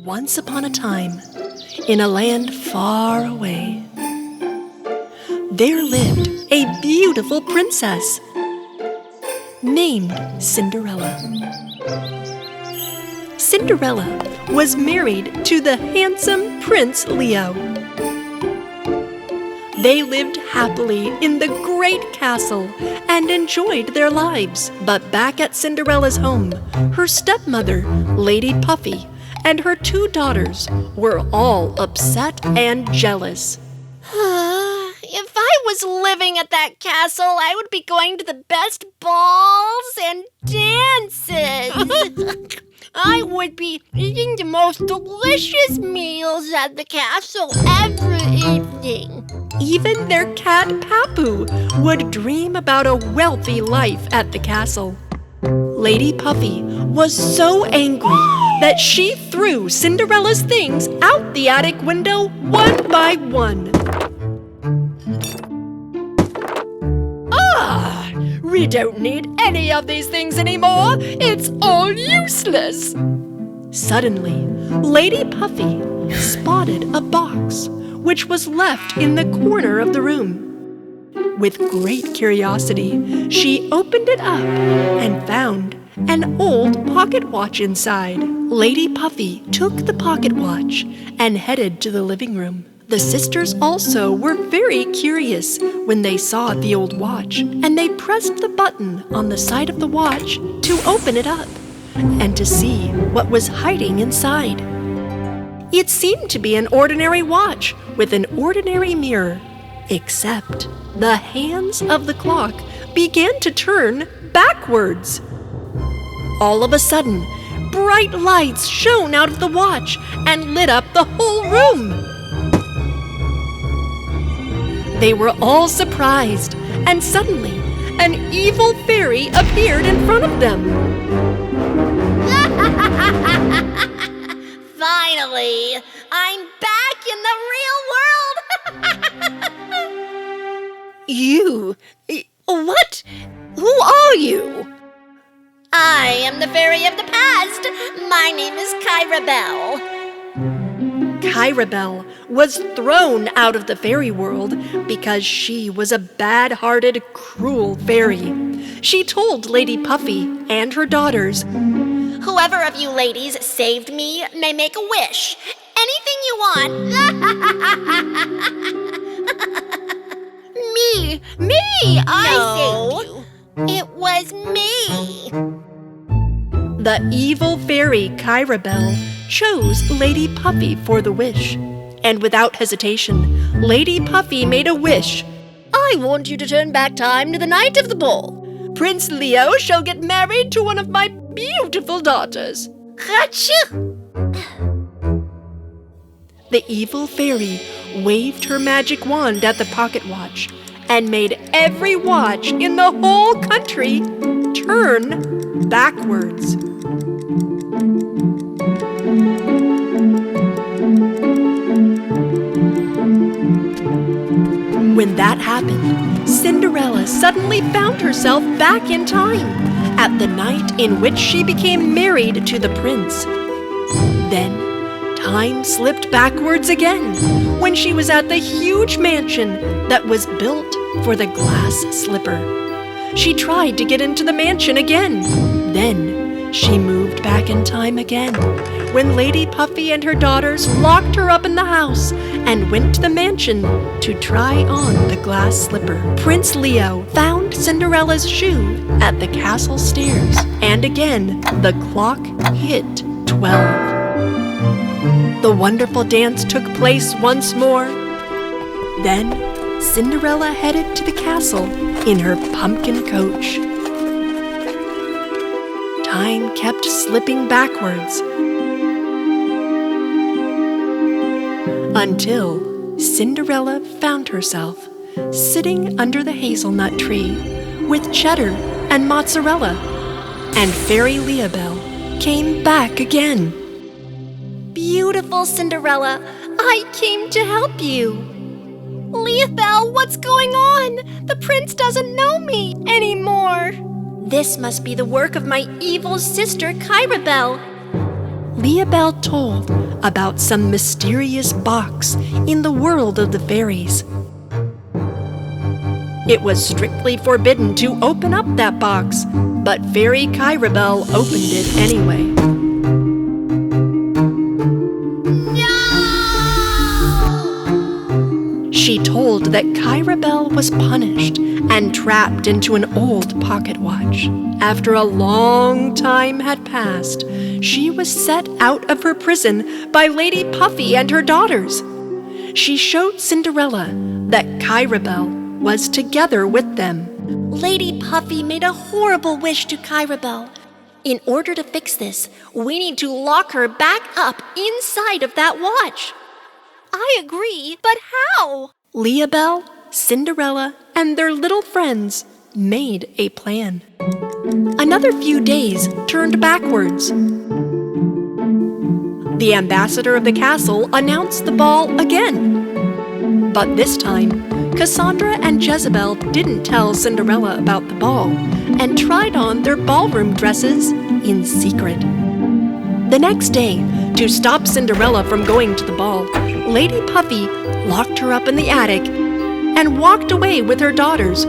Once upon a time, in a land far away, there lived a beautiful princess named Cinderella. Cinderella was married to the handsome Prince Leo. They lived happily in the great castle and enjoyed their lives. But back at Cinderella's home, her stepmother, Lady Puffy, and her two daughters were all upset and jealous. If I was living at that castle, I would be going to the best balls and dances. I would be eating the most delicious meals at the castle every evening. Even their cat Papu would dream about a wealthy life at the castle. Lady Puffy was so angry that she threw Cinderella's things out the attic window one by one. We don't need any of these things anymore. It's all useless. Suddenly, Lady Puffy spotted a box which was left in the corner of the room. With great curiosity, she opened it up and found an old pocket watch inside. Lady Puffy took the pocket watch and headed to the living room. The sisters also were very curious when they saw the old watch, and they pressed the button on the side of the watch to open it up and to see what was hiding inside. It seemed to be an ordinary watch with an ordinary mirror, except the hands of the clock began to turn backwards. All of a sudden, bright lights shone out of the watch and lit up the whole room. They were all surprised, and suddenly, an evil fairy appeared in front of them. Finally, I'm back in the real world! What? Who are you? I am the fairy of the past. My name is Bell. Bell was thrown out of the fairy world because she was a bad-hearted, cruel fairy. She told Lady Puffy and her daughters, "Whoever of you ladies saved me may make a wish. Anything you want." Me! I saved you. It was me. The evil fairy Bell chose Lady Puffy for the wish. And without hesitation, Lady Puffy made a wish. "I want you to turn back time to the night of the ball. Prince Leo shall get married to one of my beautiful daughters." Achoo! The evil fairy waved her magic wand at the pocket watch and made every watch in the whole country turn backwards. When that happened, Cinderella suddenly found herself back in time, at the night in which she became married to the prince. Then, time slipped backwards again, when she was at the huge mansion that was built for the glass slipper. She tried to get into the mansion again. Then, she moved back in time again, when Lady Puffy and her daughters locked her up in the house and went to the mansion to try on the glass slipper. Prince Leo found Cinderella's shoe at the castle stairs, and again the clock hit 12. The wonderful dance took place once more. Then Cinderella headed to the castle in her pumpkin coach. Time kept slipping backwards until Cinderella found herself sitting under the hazelnut tree with cheddar and mozzarella, and Fairy Leobelle came back again. Beautiful Cinderella, I came to help you. Leobelle, what's going on? The prince doesn't know me anymore. This must be the work of my evil sister, Bell. Leobelle told about some mysterious box in the world of the fairies. It was strictly forbidden to open up that box, but Fairy Kyrabel opened it anyway. She told that Kyrabel was punished and trapped into an old pocket watch. After a long time had passed, she was set out of her prison by Lady Puffy and her daughters. She showed Cinderella that Kyrabel was together with them. Lady Puffy made a horrible wish to Kyrabel. In order to fix this, we need to lock her back up inside of that watch. I agree, but how? Leabelle, Cinderella, and their little friends made a plan. Another few days turned backwards. The ambassador of the castle announced the ball again. But this time, Cassandra and Jezebel didn't tell Cinderella about the ball and tried on their ballroom dresses in secret. The next day, to stop Cinderella from going to the ball, Lady Puffy locked her up in the attic and walked away with her daughters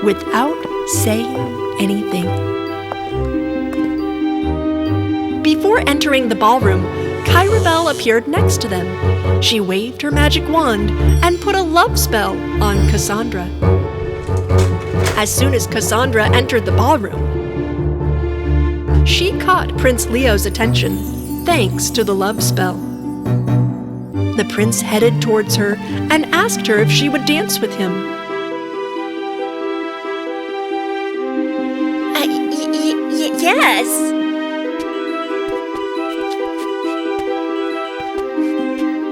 without saying anything. Before entering the ballroom, Kyrabel appeared next to them. She waved her magic wand and put a love spell on Cassandra. As soon as Cassandra entered the ballroom, she caught Prince Leo's attention thanks to the love spell. The prince headed towards her and asked her if she would dance with him. Yes.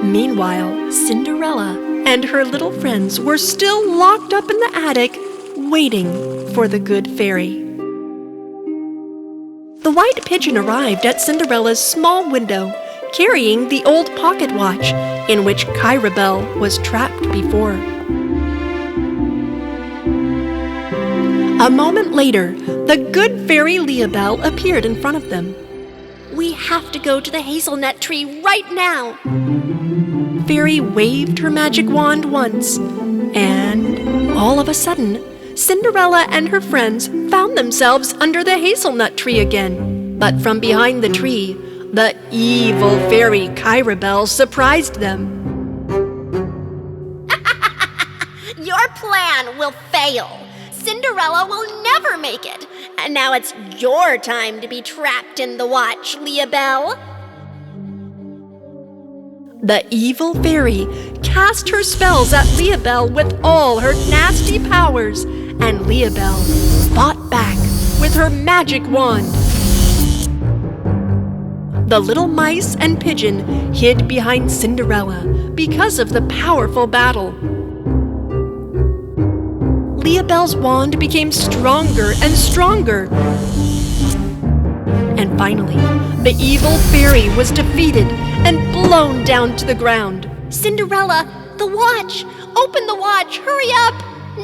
Meanwhile, Cinderella and her little friends were still locked up in the attic, waiting for the good fairy. The white pigeon arrived at Cinderella's small window, carrying the old pocket watch in which Kyrabel was trapped before. A moment later, the good fairy Leabelle appeared in front of them. We have to go to the hazelnut tree right now. Fairy waved her magic wand once, and all of a sudden, Cinderella and her friends found themselves under the hazelnut tree again. But from behind the tree, the evil fairy Kyrabel surprised them. Your plan will fail. Cinderella will never make it. And now it's your time to be trapped in the watch, Leabelle. The evil fairy cast her spells at Leabelle with all her nasty powers, and Leabelle fought back with her magic wand. The little mice and pigeon hid behind Cinderella because of the powerful battle. Leabelle's wand became stronger and stronger. And finally, the evil fairy was defeated and blown down to the ground. Cinderella, the watch! Open the watch! Hurry up!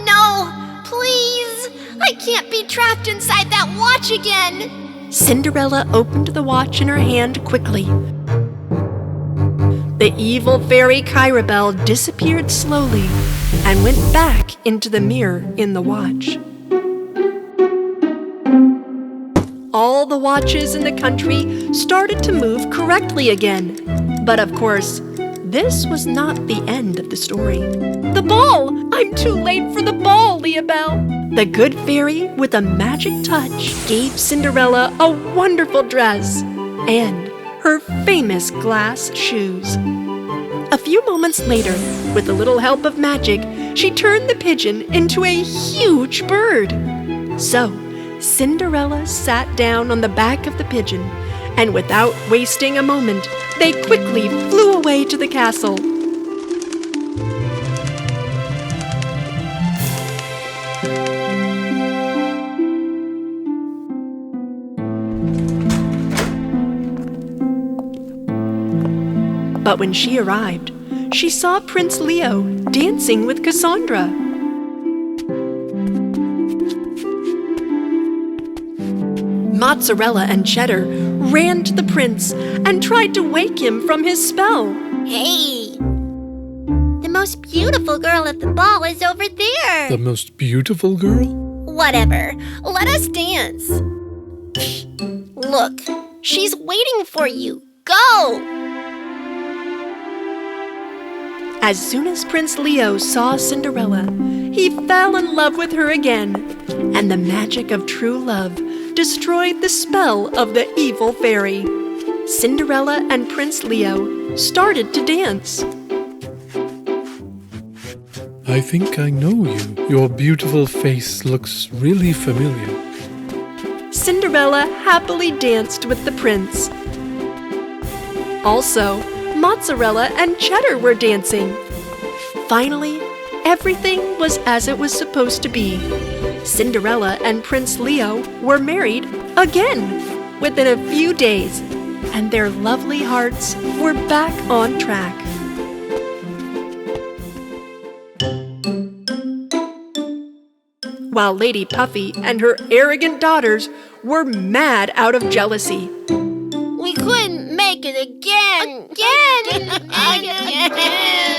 No, please! I can't be trapped inside that watch again! Cinderella opened the watch in her hand quickly. The evil fairy Kyrabel disappeared slowly and went back into the mirror in the watch. All the watches in the country started to move correctly again. But of course, this was not the end of the story. The ball! I'm too late for the ball, Leabelle! The good fairy, with a magic touch, gave Cinderella a wonderful dress and her famous glass shoes. A few moments later, with a little help of magic, she turned the pigeon into a huge bird. So, Cinderella sat down on the back of the pigeon, and without wasting a moment, they quickly flew away to the castle. But when she arrived, she saw Prince Leo dancing with Cassandra. Mozzarella and Cheddar ran to the prince and tried to wake him from his spell. Hey! The most beautiful girl at the ball is over there. The most beautiful girl? Whatever. Let us dance. Look, she's waiting for you. Go! As soon as Prince Leo saw Cinderella, he fell in love with her again, and the magic of true love destroyed the spell of the evil fairy. Cinderella and Prince Leo started to dance. I think I know you. Your beautiful face looks really familiar. Cinderella happily danced with the prince. Also, mozzarella and cheddar were dancing. Finally, everything was as it was supposed to be. Cinderella and Prince Leo were married again within a few days, and their lovely hearts were back on track. While Lady Puffy and her arrogant daughters were mad out of jealousy. We couldn't make it again. Again.